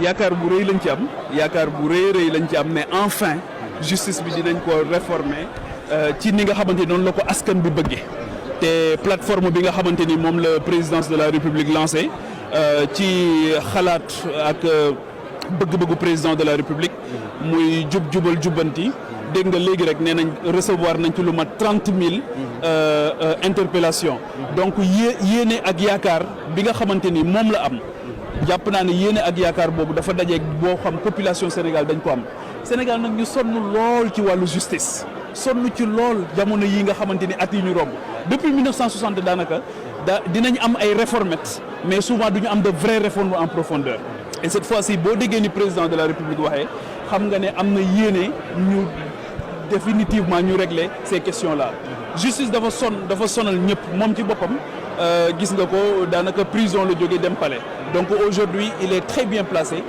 yaakaar bu rëy lañ ci am yaakaar bu rëy lañ ci am ne enfin justice bi dinañ ko réformer ci ni nga xamante ni noonu la ko askan bi bëggee te plateforme bi nga xamante ni moom la présidence de la République lancé ci xalaat ak bëgg-bëggu président de la République muy jubal jubbanti dégg nga léegi rek nee nañ recevoir nañ ci lu mat 30 000 interpellations donc yéene ak yaakaar bi nga xamante ni moom la am jàpp naa ne yéene ak yaakaar boobu dafa dajeeg boo xam population Sénégal dañ ko am Sénégal nag ñu sonn lool ci wàllu justice sonn ci lool jamono yi nga xamante ni at yi ñu romb depuis 1960 daanaka dinañ am ay réformettes mais souvent du ñu am de vraies réformes en profondeur et cette fois-ci boo déggee ni président de la République waxee xam nga ne am na yéene ñu définitivement ñu régler ces questions-là justice dafa sonal ñëpp moom ci boppam gis nga ko daanaka prison la jógee dem palais donc aujourd'hui il est très bien placé